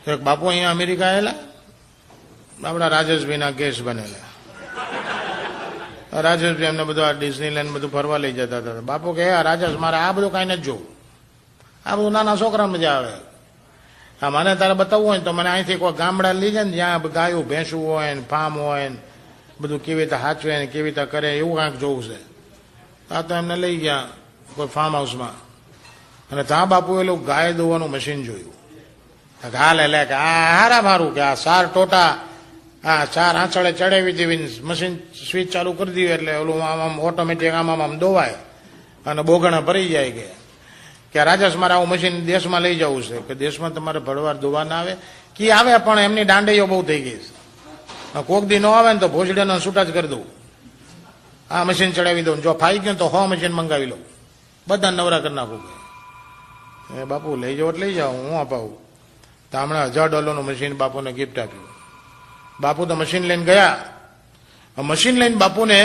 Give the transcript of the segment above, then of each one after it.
એક બાપુ અહીંયા અમેરિકા આવેલા, આપણા રાજેશભાઈના કેસ બનેલા. રાજેશભાઈ એમને બધું આ ડિઝનીલેન્ડ બધું ફરવા લઈ જતા હતા. બાપુ કે રાજેશ મારે આ બધું કાંઈ નથી જોવું, આ બધું નાના છોકરા મજા આવે. હા મને તારે બતાવવું હોય તો મને અહીંથી કોઈ ગામડા લઈ જાય ને જ્યાં ગાયું ભેંસું હોય ને ફાર્મ હોય ને બધું કેવી રીતે હાચવે ને કેવી રીતે કરે એવું કાંઈક જોવું છે. આ તો એમને લઈ ગયા કોઈ ફાર્મ હાઉસમાં, અને ત્યાં બાપુ એલું ગાય દોવાનું મશીન જોયું. હાલ એટલે કે આ હારા મારું કે આ 4 ટોટા આ 4 આંચળે ચડાવી દેવી મશીન સ્વિચ ચાલુ કરી દીધું એટલે ઓલું આમ ઓટોમેટિક આમ દોવાય અને બોગણા ભરાઈ જાય. કે રાજેશ મારે આવું મશીન દેશમાં લઈ જવું છે. કે દેશમાં તમારે ભરવાર દોવા ના આવે કે આવે, પણ એમની દાંડીઓ બહુ થઈ ગઈ છે. કોક દી ન આવે ને તો ભોજડીનો છૂટા જ કરી દઉં, આ મશીન ચડાવી દઉં, જો ફાઈ ગયું તો 100 મશીન મંગાવી લઉં, બધા નવરા કરી નાખું. એ બાપુ લઈ જાઓ એટલે લઈ જાઓ, હું અપાવું. તો હમણાં $1000 મશીન બાપુને ગિફ્ટ આપ્યું. બાપુ તો મશીન લઈને ગયા. મશીન લઈને બાપુને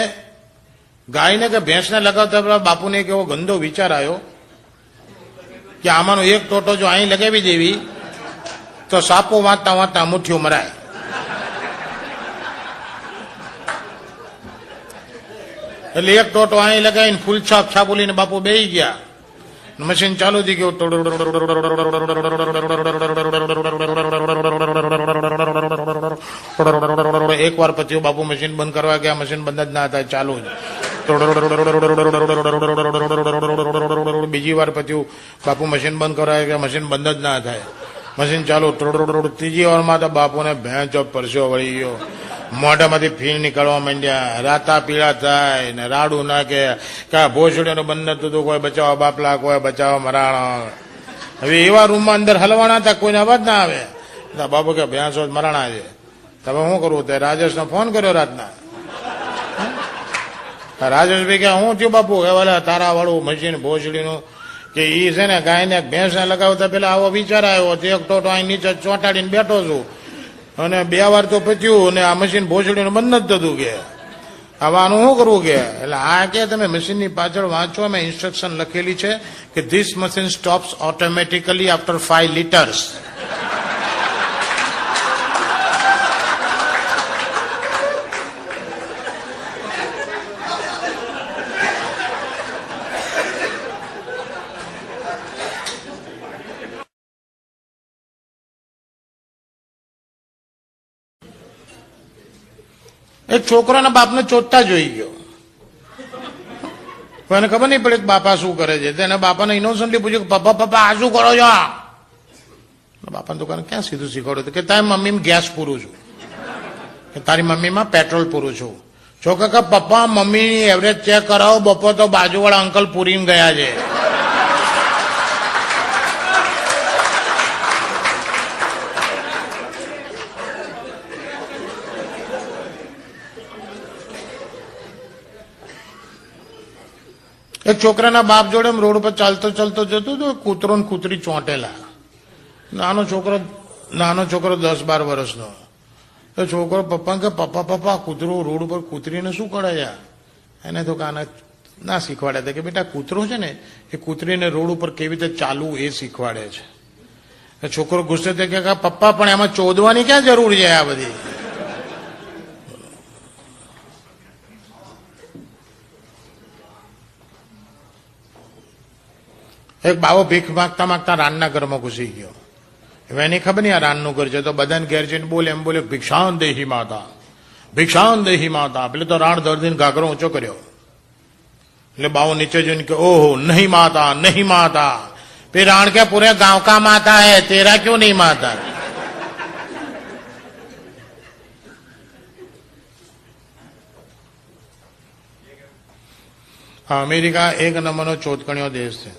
ગાયને કે ભેંસને લગાવતા બાપુને એક એવો ગંદો વિચાર આવ્યો કે આમાંનો એક ટોટો જો અહીં લગાવી દેવી તો સાપો વાંચતા વાંચતા મુઠ્ઠીઓ મરાય. એટલે એક ટોટો અહીં લગાવીને ફૂલ છાપ છાપુલીને બાપુ બેસી ગયા. મશીન ચાલુ થઈ ગયું. એક વાર પછી બાપુ મશીન બંધ કરવા ગયા, મશીન બંધ જ ના થાય, ચાલુ જ. બીજી વાર પછી બાપુ મશીન બંધ કરવા ગયા, મશીન બંધ જ ના થાય, મશીન ચાલુ. ત્રીજી વારમાં તો બાપુને ભેંચો પરસ્યો વળી ગયો, મોઢામાંથી ફીણ નીકળવા માંડ્યા, રાતા પીળા થાય ને રાડું નાખે કે ભોસડીનું બંધ નતું હતું, કોઈ બચાવો બાપલા, કોઈ બચાવો મરાણા. હવે એવા રૂમમાં અંદર હલવાના હતા, કોઈને અવાજ ના આવે. બાપુ કે ભેંસો મરાણા છે, તમે શું કરવું? તે રાજેશને ફોન કર્યો રાતના. રાજેશભાઈ કે હું થયું બાપુ? કે વાલા તારા વાળું મશીન ભોસડીનું કે ઈ છે ને ગાયને ભેંસને લગાવતા પેલા આવો વિચાર આવ્યો, એક ટોટો અહીં નીચે ચોંટાડીને બેઠો છું અને 2 વાર તો પત્યું અને આ મશીન ભોસડીનું બંધ જ થતું. કે હવે આનું શું કરવું? કે એટલે આ કે તમે મશીનની પાછળ વાંચો, મેં ઇન્સ્ટ્રક્શન લખેલી છે કે this machine stops automatically after 5 liters. એક છોકરાના બાપને ચોટતા જોઈ ગયો. એને ખબર નહીં પડે કે બાપા શું કરે છે. તેને બાપાને ઇનોસન્ટલી પૂછ્યું કે પપ્પા આ શું કરો છો? બાપાને દુકાને ક્યાં સીધું શીખવાડ્યું કે તારી મમ્મી ગેસ પૂરું છું, કે તારી મમ્મીમાં પેટ્રોલ પૂરું છું. છોકરા કે પપ્પા મમ્મીની એવરેજ ચેક કરાવો, બપોર તો બાજુવાળા અંકલ પૂરીને ગયા છે. એક છોકરાના બાપ જોડે રોડ ઉપર ચાલતો ચાલતો જતો તો કૂતરો ને કૂતરી ચોંટેલા. નાનો છોકરો 10-12 વર્ષનો. તો છોકરો પપ્પા કે પપ્પા કૂતરો રોડ ઉપર કૂતરીને શું કરે યાર? એને તો કાના ના શીખવાડ્યા હતા કે બેટા કૂતરો છે ને એ કૂતરીને રોડ ઉપર કેવી રીતે ચાલવું એ શીખવાડે છે. છોકરો ગુસ્સે થઈ કે પપ્પા પણ એમાં ચોદવાની ક્યાં જરૂર છે આ બધી? એક બાવો ભીખ માંગતા માંગતા રાનના ઘરમાં ઘૂસી ગયો. હવે એની ખબર નહીં આ રાનનું ઘર છે, તો બધાને ઘેર જઈને બોલે એમ બોલે ભિક્ષાન દેહી માતા, ભિક્ષાન દેહી માતા. પેલે તો રાણ ધરદીને ઘાઘરો ઊંચો કર્યો. એટલે બાવો નીચે જોઈને કે ઓહો નહીં માતા નહીં માતા. फिर राण के पूरे गांव का माता है, तेरा क्यों नहीं माता? अमेरिका एक नंबरનો ચોદકણીયો દેશ છે.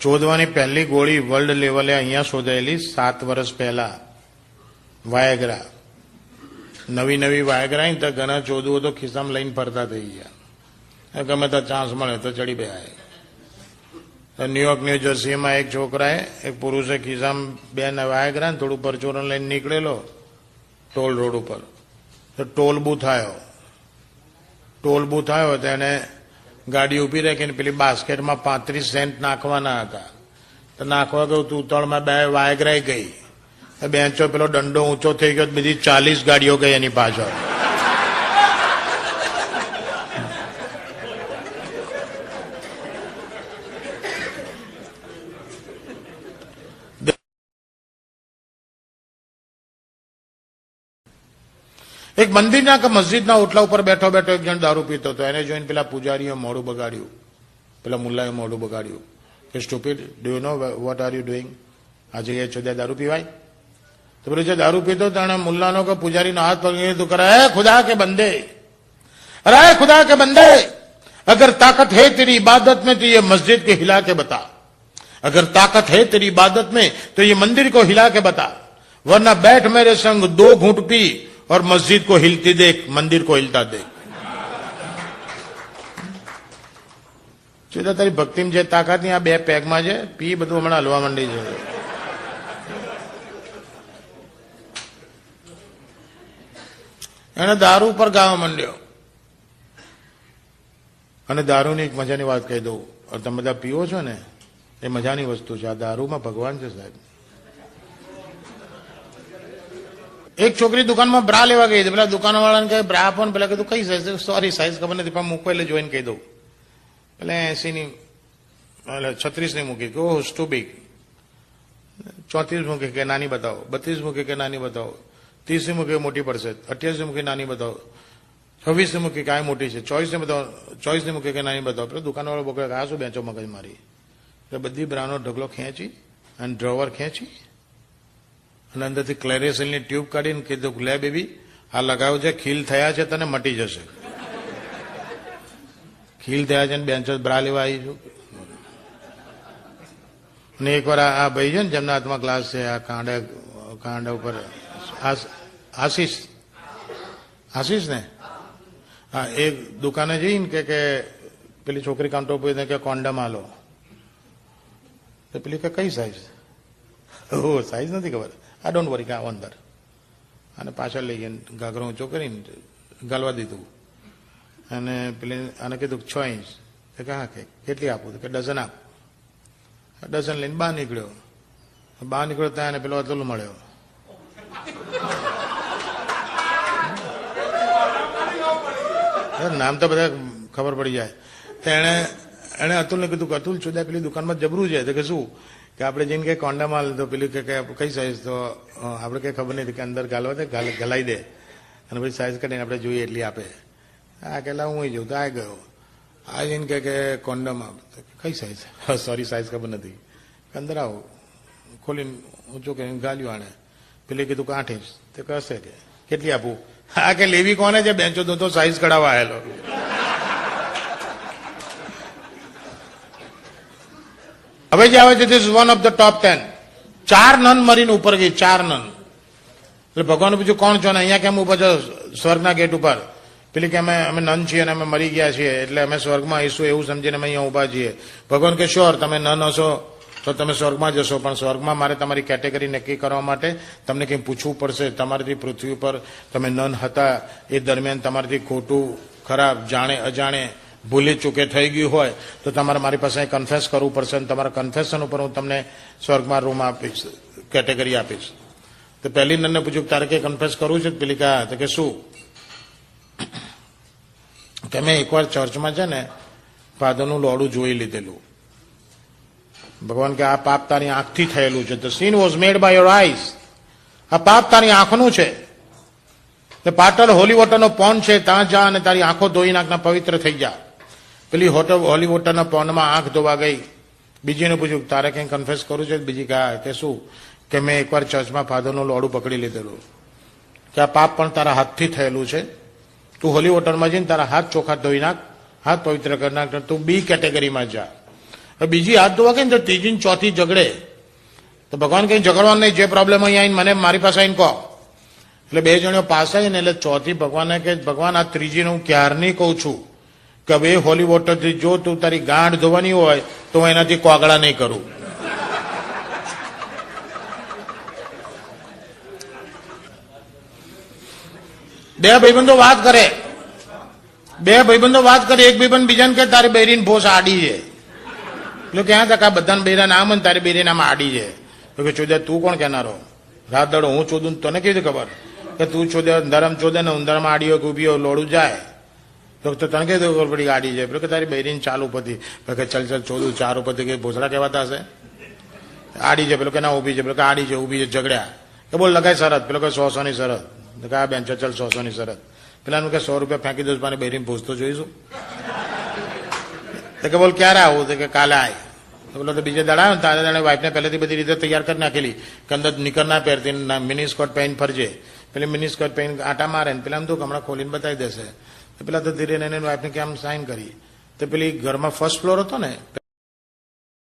ચોદવાની પહેલી ગોળી વર્લ્ડ લેવલે અહીંયા શોધાયેલી 7 વર્ષ પહેલા. વાયગ્રા, નવી વાયગ્રા તો ઘણા ચોદવો તો ખિસ્સામાં લઈને ફરતા થઈ ગયા. ગમે તો ચાન્સ મળે તો ચડી ગયા. ન્યુયોર્ક ન્યૂ જર્સીમાં એક છોકરાએ એક પુરુષે ખિસ્સામાં 2 વાયગ્રા થોડું પરચોરણ લઈને નીકળેલો ટોલ રોડ ઉપર. તો ટોલ બૂથ આવ્યો તો એને ગાડી ઉભી રાખીને પેલી બાસ્કેટમાં 35 સેન્ટ નાખવાના હતા. તો તો નાખવા ગયું તું ઉતાવળમાં બે વાયગરાઈ ગઈ, બેન્ચો પેલો દંડો ઊંચો થઈ ગયો, બીજી 40 ગાડીઓ ગઈ એની પાછળ. એક મંદિરના કે મસ્જિદના ઓટલા ઉપર બેઠો બેઠો એક જણ દારૂ પીતો હતો. એને જોઈને પેલા પૂજારીએ મોઢું બગાડ્યું, પેલા મુલ્લાએ મોઢું બગાડ્યું કે stupid, do you know what are you doing? આ જગ્યાએ ચોદ્યા દારૂ પીવાય? તો પેલો જે દારૂ પીતો તેને મુલ્લાનો કે પુજારીનો હાથ પકડી લીધું, કરે હે ખુદા કે બંદે, અરે खुदा के बंदे, अगर ताकत है तेरी इबादत में तो ये मस्जिद को हिला के बता, अगर ताकत है तेरी इबादत में तो ये मंदिर को हिला के बता, वरना बैठ मेरे संग 2 घूंट पी और मस्जिद को हिलती देख, मंदिर को हिलता देख. સીધા તારી ભક્તિમાં જે તાકાત ની આ 2 પેગમાં છે, પી બધું હમણાં હલવા માંડી છે. એને દારૂ પર ગાવા માંડ્યો. અને દારૂની એક મજાની વાત કહી દઉં, તમે બધા પીવો છો ને, એ મજાની વસ્તુ છે. આ દારૂમાં ભગવાન છે સાહેબ. એક છોકરી દુકાનમાં બ્રા લેવા ગઈ, પેલા દુકાનવાળાને કહે બ્રા આપો ને, પેલા કીધું કઈ સાઈઝ? સોરી સાઈઝ ખબર નથી, પણ મૂકો એટલે જોઈને કહી દઉં. એટલે 80 ની, એટલે 36 ની મૂકી, ઓહ ટુ બિગ. 34 મૂકી કે નાની બતાવો, 32 મૂકી કે નાની બતાવો, 30 ની મૂકી મોટી પડશે, 28 મૂકી નાની બતાવો, 26 ની મૂકી કાંઈ મોટી છે, 24 ની બતાવો, 24 ની મૂકી કે નાની બતાવો. પેલો દુકાનવાળો બોલે આ શું બેંચો મગજ મારી? એટલે બધી બ્રાનો ઢગલો ખેંચી અને ડ્રોવર ખેંચી અને અંદરથી ક્લેરેસિલની ટ્યુબ કાઢીને કીધું લે બેબી આ લગાવજે, ખીલ થયા છે તને મટી જશે. ખીલ થયા છે ને બેન્ચો બ્રા લેવા આવી છું. અને એકવાર આ ભાઈ છે ને જેમના હાથમાં ગ્લાસ છે, આ કાંડા ઉપર આશીષ ને, હા, એ દુકાને જઈને કે પેલી છોકરી કાઉન્ટર ઉપર કે કોન્ડમ આલો. તો પેલી કે કઈ સાઈઝ? ઓ સાઈઝ નથી ખબર, આ ડોન્ટ વરી કે અંદર. અને પાછળ લઈ ગઈને ઘાઘરો ઊંચો કરીને ગાલવા દીધું. અને પેલી આને કીધું 6 ઇંચ. કે હા, કે કેટલી આપું? કે ડઝન આપ. ડઝન લઈને બહાર નીકળ્યો. ત્યાં પેલો અતુલ મળ્યો. નામ તો બધા ખબર પડી જાય. તો એને અતુલને કીધું કે અતુલ ચોદા પેલી દુકાનમાં જબરું છે. તો કે શું? કે આપણે જઈને કઈ કોન્ડામાં તો પેલું કે કઈ સાઈઝ? તો આપણે કઈ ખબર નથી કે અંદર ગાલવા દે, ગલાઈ દે અને પછી સાઈઝ કાઢીને આપણે જોઈએ એટલી આપે. આ કેલા હું જઉં તો આ ગયો. આ જઈને કે કોન્ડમ આપ. કઈ સાઈઝ? સોરી સાઈઝ ખબર નથી. અંદર આવો, ખોલીને ઊંચો કરીને ગાલ્યું આણે. પેલી કીધું કે 8 ઇંચ. તો કશે કે કેટલી આપું? હા, કે લેવી કોને છે? બેન્ચો તો સાઈઝ કઢાવવા આવેલો. હવે જે આવે છે this is one of the top 10. 4 નન મરીને ઉપર ગઈ, 4 નન. એટલે ભગવાન પૂછ્યું કોણ છો ને અહીંયા કેમ ઉપર છો? સ્વર્ગના ગેટ ઉપર. પેલી કે અમે નન છીએ અને અમે મરી ગયા છીએ એટલે અમે સ્વર્ગમાં આવીશું એવું સમજીને અમે અહીંયા ઉભા છીએ. ભગવાન કે શ્યોર, તમે નન હશો તો તમે સ્વર્ગમાં જશો, પણ સ્વર્ગમાં મારે તમારી કેટેગરી નક્કી કરવા માટે તમને કંઈ પૂછવું પડશે. તમારાથી પૃથ્વી ઉપર તમે નન હતા એ દરમિયાન તમારાથી ખોટું, ખરાબ, જાણે અજાણે, ભૂલી ચૂકે થઈ ગયું હોય તો તમારે મારી પાસે કન્ફેસ કરવું પડશે અને તમારા કન્ફેશન ઉપર હું તમને સ્વર્ગમાં રૂમ આપીશ, કેટેગરી આપીશ. તો પહેલી નનને પૂછ્યું તારે કંઈ કન્ફેસ કરવું છે? પેલી કહા તો કે શું? કે મેં એકવાર ચર્ચમાં છે ને ફાધરનું લોડું જોઈ લીધેલું. ભગવાન કે આ પાપ તારી આંખથી થયેલું છે. The scene was made by your eyes. આ પાપ તારી આંખનું છે. પાટલ હોલી વોટરનો પોન્ડ છે, ત્યાં જા અને તારી આંખો ધોઈ નાખના, પવિત્ર થઈ જા. પેલી હોલી વોટરના પોન્ડમાં આંખ ધોવા ગઈ. બીજીને પૂછ્યું તારે કંઈ કન્ફેસ કરવું છે? બીજી કહા કે શું? કે મેં એકવાર ચર્ચમાં ફાધરનું લોડું પકડી લીધેલું. કે આ પાપ પણ તારા હાથથી થયેલું છે. તું હોલી વોટરમાં જઈને તારા હાથ ચોખ્ખા ધોઈ નાખ, હાથ પવિત્ર કરી નાખ, તું બી કેટેગરીમાં જા. બીજી હાથ ધોવા કે ત્રીજી ચોથી ઝઘડે તો ભગવાન કઈ ઝઘડવાનું નહીં, જે પ્રોબ્લેમ અહીંયા આવીને મને મારી પાસે આવીને કહો. એટલે 2 જણીઓ પાસ આવી ને એટલે ચોથી ભગવાને કે ભગવાન આ ત્રીજીને હું ક્યારની કહું છું કે હવે હોલી વોટરથી જો તું તારી ગાંઠ ધોવાની હોય તો હું એનાથી કોગળા નહીં કરું. બે ભાઈબંધો વાત કરે, એક ભાઈબંધ બીજાને કે તારી બૈરીને ભોસ આડી છે. પેલું ક્યાં તક આ બધાને બેરા નામ હોય ને તારી બેરી નામ આડી છે તો કે ચોદે તું કોણ કહેનારો રાત દાડો હું ચોદું તને કેવી રીતે ખબર કે તું ચોદે અંધારામાં ચોદે ને ઉંધારામાં આડી હોય ઉભી હોય લોડું જાય તો તને કઈ ખબર પડી આડી છે પેલું કે તારી બહેરીને ચાલુ પતિ કે ચલ ચલ ચોદું ચાર ઉપરથી કે ભોસડા કહેવાતા હશે આડી છે પેલું કે ના ઉભી છે પેલું કે આડી છે ઉભી છે ઝઘડ્યા કે બોલ લગાય શરત પેલો કે 100 ની શરત તો કે આ બેન ચલ 100 ની શરત પેલાનું કે 100 રૂપિયા ફેંકી દઉં મને બહેરીને પૂછતો જોઈશું તો કે બોલ ક્યારે આવું તો કે કાલે આય તો બોલો તો બીજે દાડા આવ્યો ને તારે દાડે વાઈફને પહેલેથી બધી રીતે તૈયાર કરી નાખેલી કે અંદર નીકર ના પહેરતી મિની સ્કર્ટ પહેરીને ફરજે પેલી મિની સ્કર્ટ પહેરીને આટા મારે ને પેલા તો હમણાં ખોલીને બતાવી દેશે તો પેલા તો ધીરે એને વાઈફને કે આમ સાઇન કરી તો પેલી ઘરમાં ફર્સ્ટ ફ્લોર હતો ને